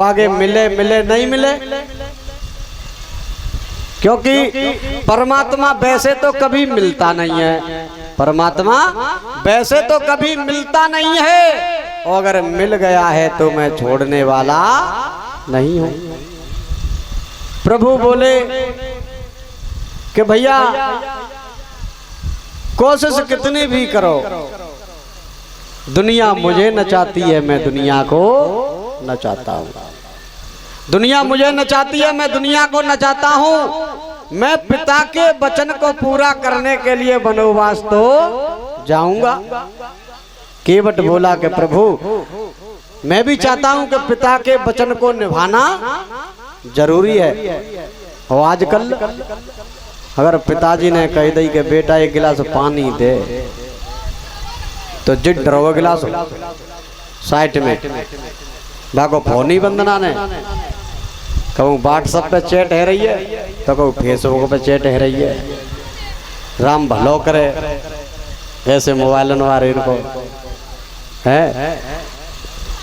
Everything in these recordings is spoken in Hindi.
आगे मिले मिले नहीं मिले, क्योंकि परमात्मा वैसे तो कभी मिलता नहीं है, परमात्मा वैसे तो कभी मिलता नहीं है, और अगर मिल गया है तो मैं छोड़ने वाला नहीं हूं। प्रभु बोले कि भैया कोशिश कितनी भी करो, दुनिया मुझे नचाती है, मैं दुनिया को नचाता हूं। दुनिया मुझे नचाती है, मैं दुनिया को नचाता हूं। मैं पिता के वचन को पूरा करने के लिए वनवास तो जाऊंगा। केवट बोला कि प्रभु मैं भी चाहता हूं कि पिता के वचन को निभाना जरूरी है। और आजकल अगर पिताजी ने कह दी कि बेटा एक गिलास पानी दे, तो जिद डरो गिलास साइड में भागो फोन ही बंदना ने, कहूँ व्हाट्सएप पे चैट है रही है, तो कहूँ फेसबुक पे चैट है रही है। राम भलो करे ऐसे मोबाइल वाले इनको है।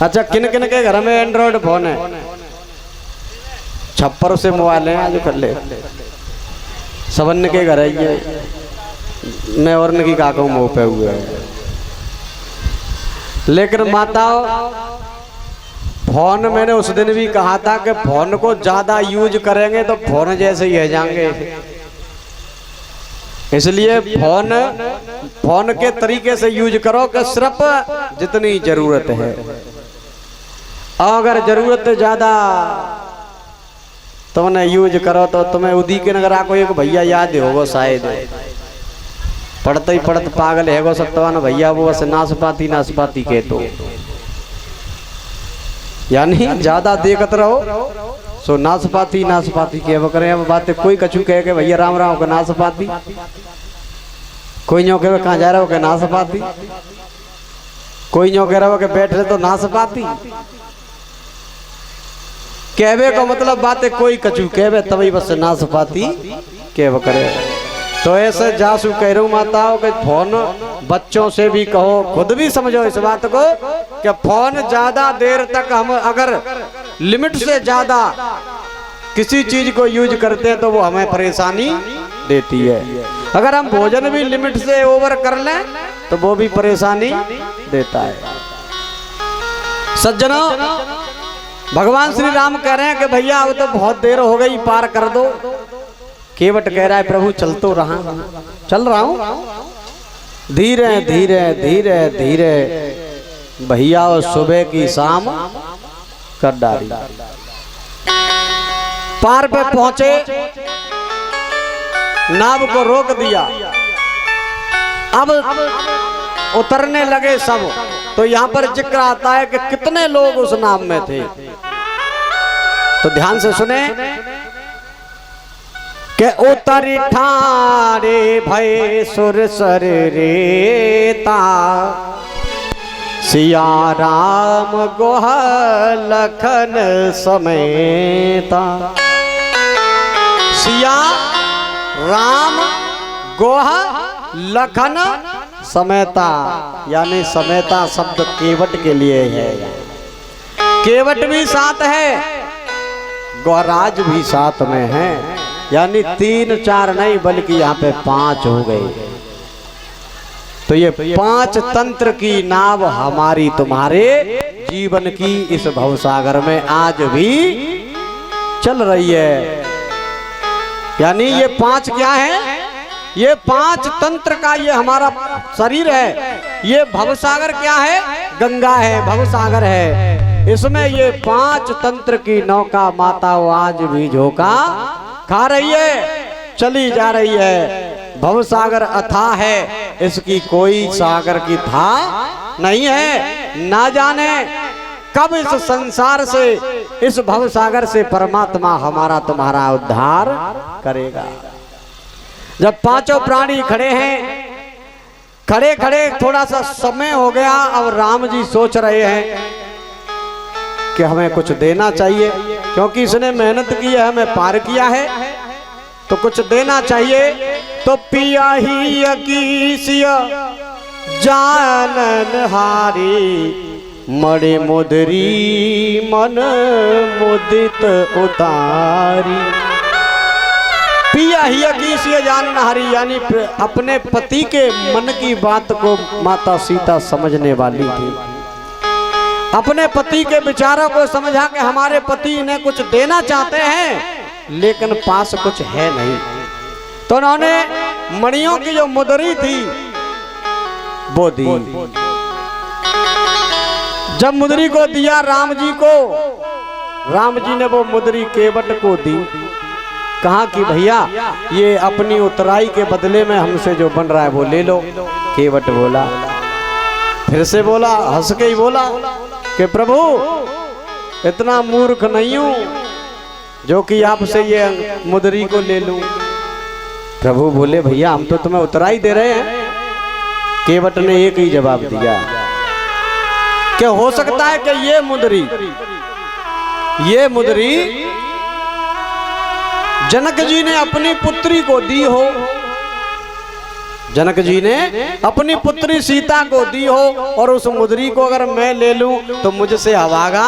अच्छा किन किन के घर में एंड्रॉइड फोन है, छप्पर से मोबाइल है आज कर ले, सबन के घर है ये, मैं और की का कहूँ मुँह पे हुए। लेकिन माताओं फोन मैंने उस दिन भी कहा था कि फोन को ज्यादा यूज करेंगे तो फोन जैसे ही है जाएंगे, इसलिए फोन के तरीके से यूज करो कि सिर्फ जितनी जरूरत है। अगर जरूरत ज्यादा तुमने यूज करो तो तुम्हें उदी के नगर को एक भैया याद होगा, शायद पढ़ते ही पढ़ते पागल है वो सत्तावन भैया, वो बस नाशपाती नाशपाती के, तो यानी ज्यादा देखत रहो सो नाशपाती नाशपाती के वो करे। अब बातें कोई कछु कहे के भैया राम राम के नाशपाती, कोई न्यो कहे कहाँ जा रहे हो के नाशपाती, कोई न्यो कह रहा हो के बैठ रहे तो नाशपाती। कहवे का मतलब बातें कोई कछु कहवे तभी बस नाशपाती के वो करे। तो ऐसे जासू कह रहा हूँ माताओं के फोन बच्चों से भी कहो, खुद भी समझो इस बात को कि फोन ज्यादा देर तक हम अगर लिमिट से ज्यादा किसी चीज को यूज करते हैं तो वो हमें परेशानी देती है। अगर हम भोजन भी लिमिट से ओवर कर लें तो वो भी परेशानी देता है। सज्जनों भगवान श्री राम कह रहे हैं कि भैया अब तो बहुत देर हो गई, पार कर दो। केवट कह रहा है प्रभु चल तो रहा, चल रहा हूं, धीरे धीरे धीरे धीरे भैया और सुबह की शाम कर डाली। पार पे पहुंचे, नाव को रोक दिया, अब उतरने लगे सब। तो यहाँ पर जिक्र आता है कि कितने लोग उस नाव में थे, तो ध्यान से सुने के उतरी ठारे भय सुर सर रेता, सिया राम गोह लखन समेता। सिया राम गोह लखन समेता, यानी समेता शब्द केवट के लिए है। केवट भी साथ है, गौराज भी साथ में है, यानी 3 4 नहीं बल्कि यहाँ पे 5 हो गए। तो ये 5 तंत्र की नाव हमारी तुम्हारे जीवन की इस भवसागर में आज भी चल रही है। यानी ये 5 क्या है, ये 5 तंत्र का ये हमारा शरीर है। ये भवसागर क्या है, गंगा है, भवसागर है। इसमें ये 5 तंत्र की नौका माता आज भी झोंका खा रही है, चली जा रही है। भवसागर अथाह है, इसकी कोई सागर की था नहीं है। ना जाने कब इस संसार से, इस भवसागर से परमात्मा हमारा तुम्हारा उद्धार करेगा। जब 5 प्राणी खड़े हैं, खड़े खड़े थोड़ा सा समय हो गया, अब राम जी सोच रहे हैं कि हमें कुछ देना चाहिए, क्योंकि इसने मेहनत की है, हमें पार किया है, तो कुछ देना चाहिए। तो पिया ही अकीसिया जानन हारी, मणि मुदरी मन मुदित उतारी। पिया ही अकीसिय जान नहारी, यानी अपने पति के मन की बात को माता सीता समझने वाली थी। अपने पति के विचारों को समझा कि हमारे पति ने कुछ देना चाहते हैं लेकिन पास कुछ है नहीं, तो उन्होंने मणियों की जो मुदरी थी वो दी। जब मुदरी को दिया राम जी को, राम जी ने वो मुदरी केवट को दी। कहा कि भैया ये अपनी उतराई के बदले में हमसे जो बन रहा है वो ले लो। केवट बोला, फिर से बोला, हंस के ही बोला कि प्रभु इतना मूर्ख नहीं हूं जो कि आपसे ये मुदरी को ले लूं। प्रभु बोले भैया हम तो तुम्हें उतराई दे रहे हैं। केवट ने एक ही जवाब दिया कि हो सकता है कि ये मुदरी जनक जी ने अपनी पुत्री को दी हो, जनक जी ने अपनी पुत्री सीता को दी हो, और उस मुदरी को अगर मैं ले लूं तो मुझसे अभागा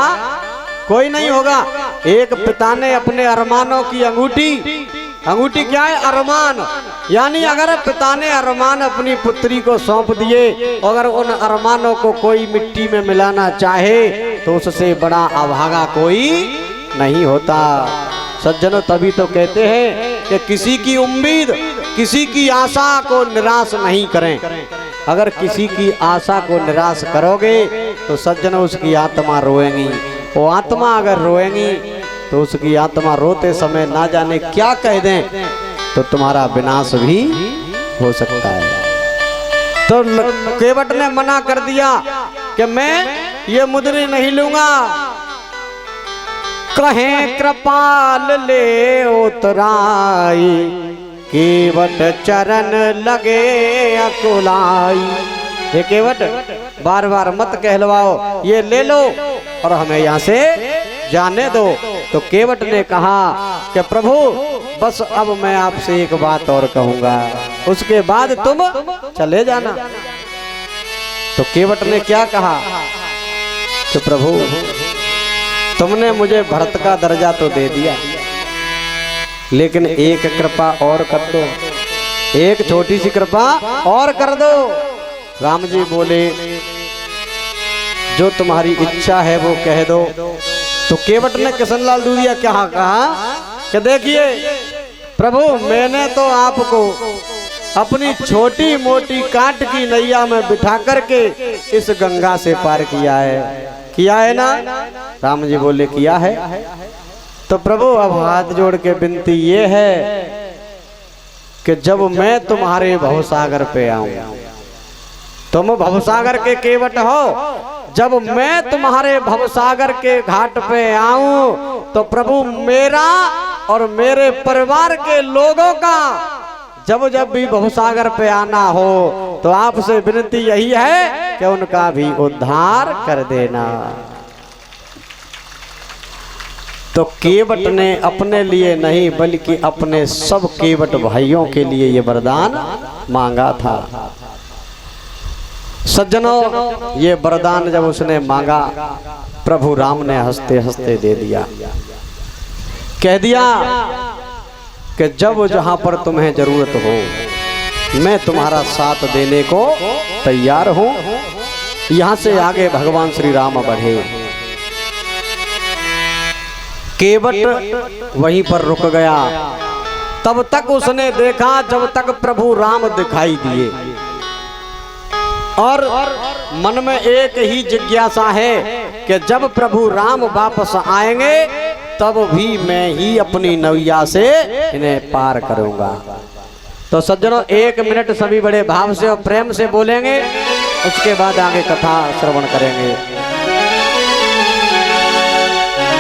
कोई नहीं होगा। एक पिता ने अपने अरमानों की अंगूठी क्या है? अरमान। यानी अगर पिता ने अरमान अपनी पुत्री को सौंप दिए, अगर उन अरमानों को कोई मिट्टी में मिलाना चाहे तो उससे बड़ा अभागा कोई नहीं होता। सज्जनों तभी तो कहते हैं कि किसी की उम्मीद, किसी की आशा को निराश नहीं करें। अगर किसी की आशा को निराश करोगे तो सज्जनों उसकी आत्मा रोएगी। वो आत्मा अगर रोएगी तो उसकी आत्मा रोते समय ना जाने क्या कह दें तो तुम्हारा विनाश भी हो सकता है। तो केवट ने मना कर दिया कि मैं ये मुदरी नहीं लूंगा। कहें कृपाल ले उतराई, केवट चरण लगे अकुलाई। ये केवट बार बार मत कहलवाओ, ये ले लो और हमें यहाँ से जाने दो। तो केवट ने कहा कि प्रभु बस अब मैं आपसे एक बात और कहूंगा, उसके बाद तुम चले जाना। तो केवट ने क्या कहा कि प्रभु तुमने मुझे भरत का दर्जा तो दे दिया, लेकिन एक कृपा और कर दो, एक छोटी सी कृपा और कर दो। राम जी बोले जो तुम्हारी इच्छा है वो कह दो। तो केवट ने किशनलाल दूधिया क्या कहा कि देखिए प्रभु मैंने तो आपको अपनी छोटी मोटी काट की नैया में बिठा करके इस गंगा से पार किया है ना? राम जी बोले किया है। तो प्रभु अब हाथ जोड़ के विनती ये है कि जब मैं तुम्हारे भवसागर पे आऊं, तुम भवसागर के केवट हो, जब मैं तुम्हारे भवसागर के घाट पे आऊं तो प्रभु मेरा और मेरे परिवार के लोगों का जब जब भी भवसागर पे आना हो तो आपसे विनती यही है कि उनका भी उद्धार कर देना। तो केवट ने अपने लिए नहीं बल्कि अपने सब केवट भाइयों के लिए ये वरदान मांगा था। सज्जनों ये वरदान जब उसने मांगा प्रभु राम ने हंसते हंसते दे दिया, कह दिया कि जब जहां पर तुम्हें जरूरत हो मैं तुम्हारा साथ देने को तैयार हूं। यहां से आगे भगवान श्री राम बढ़े। केवट वहीं पर रुक गया। तब तक उसने देखा जब तक प्रभु राम दिखाई दिए, और मन में एक ही जिज्ञासा है कि जब प्रभु राम वापस आएंगे तब भी मैं ही अपनी नैया से इन्हें पार करूंगा। तो सज्जनों 1 मिनट सभी बड़े भाव से और प्रेम से बोलेंगे, उसके बाद आगे कथा श्रवण करेंगे।